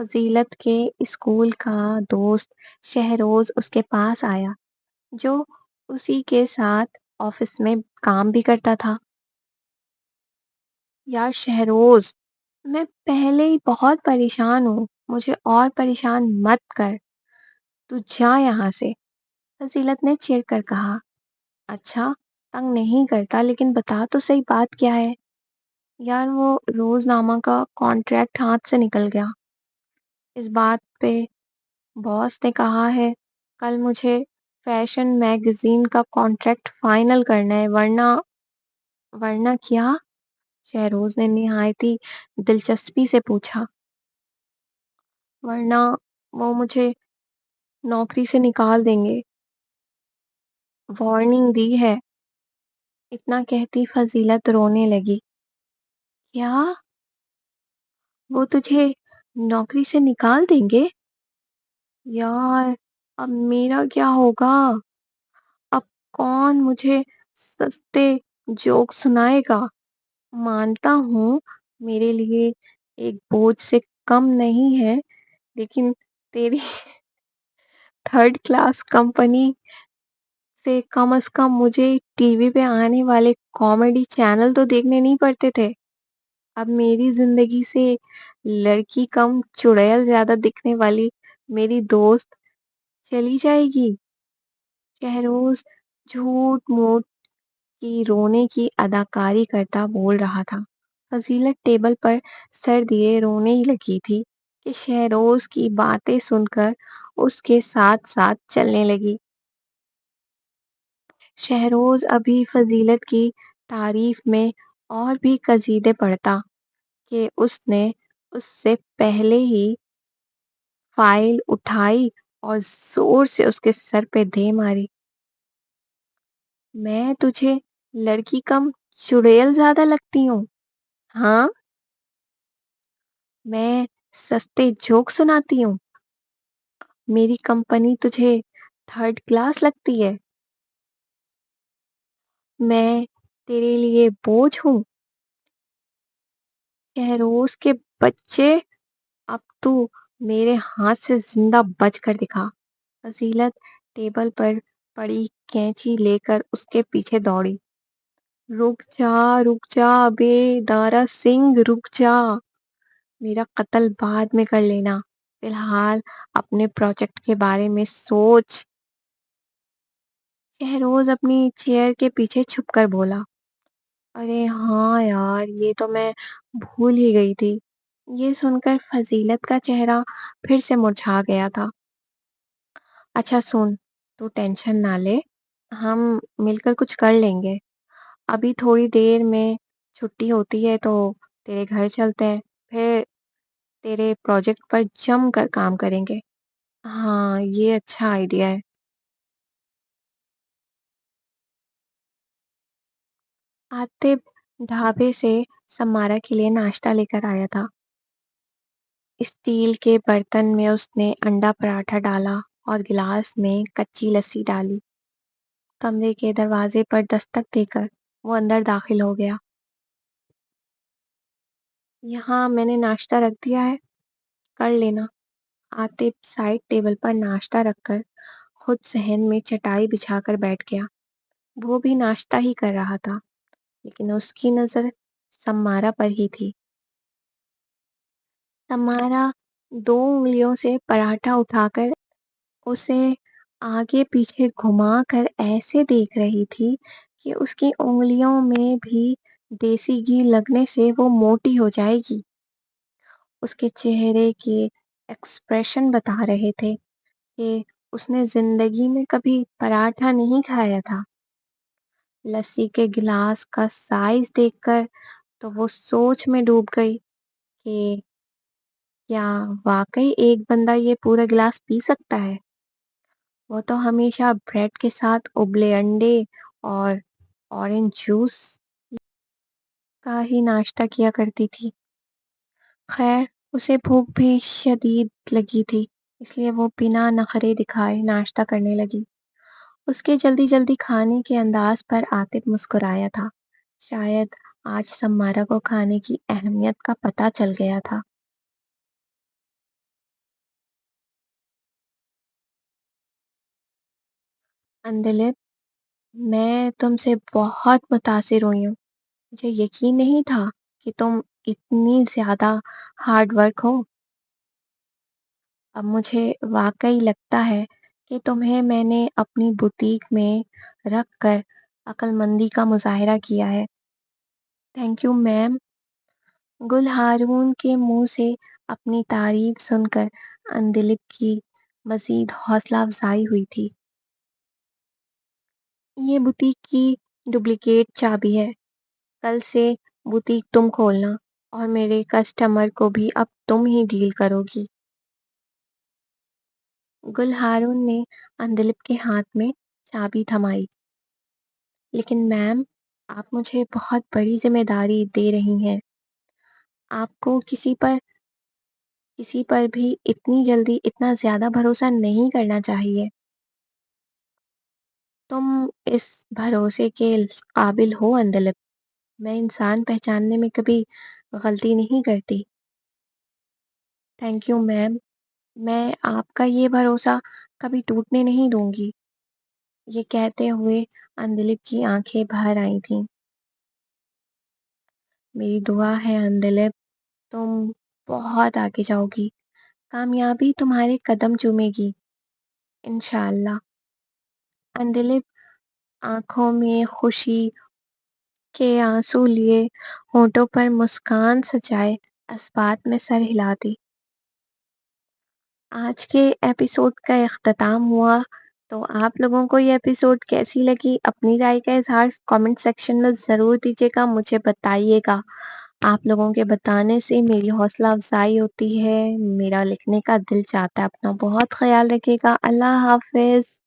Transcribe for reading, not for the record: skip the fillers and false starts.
فضیلت کے اسکول کا دوست شہروز اس کے پاس آیا، جو اسی کے ساتھ آفس میں کام بھی کرتا تھا۔ یار شہروز، میں پہلے ہی بہت پریشان ہوں، مجھے اور پریشان مت کر، تو جا یہاں سے، فضیلت نے چڑ کر کہا۔ اچھا، تنگ نہیں کرتا لیکن بتا تو صحیح بات کیا ہے؟ یار وہ روز نامہ کا کانٹریکٹ ہاتھ سے نکل گیا۔ اس بات پہ باس نے کہا ہے کل مجھے فیشن میگزین کا کانٹریکٹ فائنل کرنا ہے، ورنہ کیا؟ شہروز نے نہایتی دلچسپی سے پوچھا۔ ورنہ وہ مجھے نوکری سے نکال دیں گے، وارننگ دی ہے۔ اتنا کہتی فضیلت رونے لگی۔ کیا؟ وہ تجھے نوکری سے نکال دیں گے؟ یار اب میرا کیا ہوگا؟ اب کون مجھے سستے جوک سنائے گا؟ مانتا ہوں میرے لیے ایک بوجھ سے کم نہیں ہے، لیکن تیری تھرڈ کلاس کمپنی سے کم از کم مجھے ٹی وی پہ آنے والے کامیڈی چینل تو دیکھنے نہیں پڑتے تھے۔ اب میری زندگی سے لڑکی کم چڑیل زیادہ دکھنے والی میری دوست چلی جائے گی۔ شہروز جھوٹ موٹ کی رونے کی اداکاری کرتا بول رہا تھا۔ فضیلت ٹیبل پر سر دیے رونے ہی لگی تھی کہ شہروز کی باتیں سن کر اس کے ساتھ ساتھ چلنے لگی۔ شہروز ابھی فضیلت کی تعریف میں اور بھی قصیدے پڑھتا کہ اس نے اس سے پہلے ہی فائل اٹھائی اور زور سے اس کے سر پہ دے ماری۔ میں تجھے لڑکی کم چڑیل زیادہ لگتی ہوں؟ ہاں؟ میں سستے جوک سناتی ہوں؟ میری کمپنی تجھے تھرڈ کلاس لگتی ہے؟ میں تیرے لیے بوجھ ہوں؟ شہروز کے بچے، اب تو میرے ہاتھ سے زندہ بچ کر دکھا۔ فضیلت ٹیبل پر پڑی کینچی لے کر اس کے پیچھے دوڑی۔ رک جا بے دارا سنگھ، رک جا، میرا قتل بعد میں کر لینا، فی الحال اپنے پروجیکٹ کے بارے میں سوچ۔ شہروز اپنی چیئر کے پیچھے چھپ کر بولا۔ ارے ہاں یار، یہ تو میں بھول ہی گئی تھی۔ یہ سن کر فضیلت کا چہرہ پھر سے مرجھا گیا تھا۔ اچھا سن، تو ٹینشن نہ لے، ہم مل کر کچھ کر لیں گے۔ ابھی تھوڑی دیر میں چھٹی ہوتی ہے تو تیرے گھر چلتے ہیں، پھر تیرے پروجیکٹ پر جم کر کام کریں گے۔ ہاں یہ اچھا آئیڈیا ہے۔ عاطف ڈھابے سے سمارا کے لیے ناشتہ لے کر آیا تھا۔ اسٹیل کے برتن میں اس نے انڈا پراٹھا ڈالا اور گلاس میں کچی لسی ڈالی۔ کمرے کے دروازے پر دستک دے کر وہ اندر داخل ہو گیا۔ یہاں میں نے ناشتہ رکھ دیا ہے، کر لینا۔ عاطف سائڈ ٹیبل پر ناشتہ رکھ کر خود صحن میں چٹائی بچھا کر بیٹھ گیا۔ وہ بھی ناشتہ ہی کر رہا تھا، لیکن اس کی نظر سمارا پر ہی تھی۔ سمارا دو انگلیوں سے پراٹھا اٹھا کر اسے آگے پیچھے گھما کر ایسے دیکھ رہی تھی کہ اس کی انگلیوں میں بھی دیسی گھی لگنے سے وہ موٹی ہو جائے گی۔ اس کے چہرے کے ایکسپریشن بتا رہے تھے کہ اس نے زندگی میں کبھی پراٹھا نہیں کھایا تھا۔ لسی کے گلاس کا سائز دیکھ کر تو وہ سوچ میں ڈوب گئی کہ کیا واقعی ایک بندہ یہ پورا گلاس پی سکتا ہے؟ وہ تو ہمیشہ بریڈ کے ساتھ ابلے انڈے اور اورنج جوس کا ہی ناشتہ کیا کرتی تھی۔ خیر اسے بھوک بھی شدید لگی تھی، اس لیے وہ بنا نخرے دکھائے ناشتہ کرنے لگی۔ اس کے جلدی جلدی کھانے کے انداز پر عاطف مسکرایا تھا۔ شاید آج سمارا کو کھانے کی اہمیت کا پتہ چل گیا تھا۔ اندلب، میں تم سے بہت متاثر ہوئی ہوں۔ مجھے یقین نہیں تھا کہ تم اتنی زیادہ ہارڈ ورک ہو۔ اب مجھے واقعی لگتا ہے کہ تمہیں میں نے اپنی بوتیک میں رکھ کر عقل مندی کا مظاہرہ کیا ہے۔ Thank you ma'am. Gul Haroon کے منہ سے اپنی تعریف سن کر اندلب کی مزید حوصلہ افزائی ہوئی تھی۔ یہ بوتیک کی ڈپلیکیٹ چابی ہے۔ کل سے بوتیک تم کھولنا اور میرے کسٹمر کو بھی اب تم ہی ڈیل کرو گی۔ گل ہارون نے اندلب کے ہاتھ میں چابی تھمائی۔ لیکن میم، آپ مجھے بہت بڑی ذمہ داری دے رہی ہیں۔ آپ کو کسی پر بھی اتنی جلدی اتنا زیادہ بھروسہ نہیں کرنا چاہیے۔ تم اس بھروسے کے قابل ہو اندلب۔ میں انسان پہچاننے میں کبھی غلطی نہیں کرتی۔ تھینک یو میم۔ میں آپ کا یہ بھروسہ کبھی ٹوٹنے نہیں دوں گی۔ یہ کہتے ہوئے اندلب کی آنکھیں بھر آئی تھیں۔ میری دعا ہے اندلب، تم بہت آگے جاؤ گی۔ کامیابی تمہارے قدم چومے گی، انشاءاللہ۔ اندلب آنکھوں میں خوشی کے آنسو لیے ہونٹوں پر مسکان سجائے اس بات میں سر ہلاتی۔ آج کے ایپیسوڈ کا اختتام ہوا۔ تو آپ لوگوں کو یہ ایپیسوڈ کیسی لگی؟ اپنی رائے کا اظہار کامنٹ سیکشن میں ضرور دیجیے گا، مجھے بتائیے گا۔ آپ لوگوں کے بتانے سے میری حوصلہ افزائی ہوتی ہے، میرا لکھنے کا دل چاہتا ہے۔ اپنا بہت خیال رکھے گا۔ اللہ حافظ۔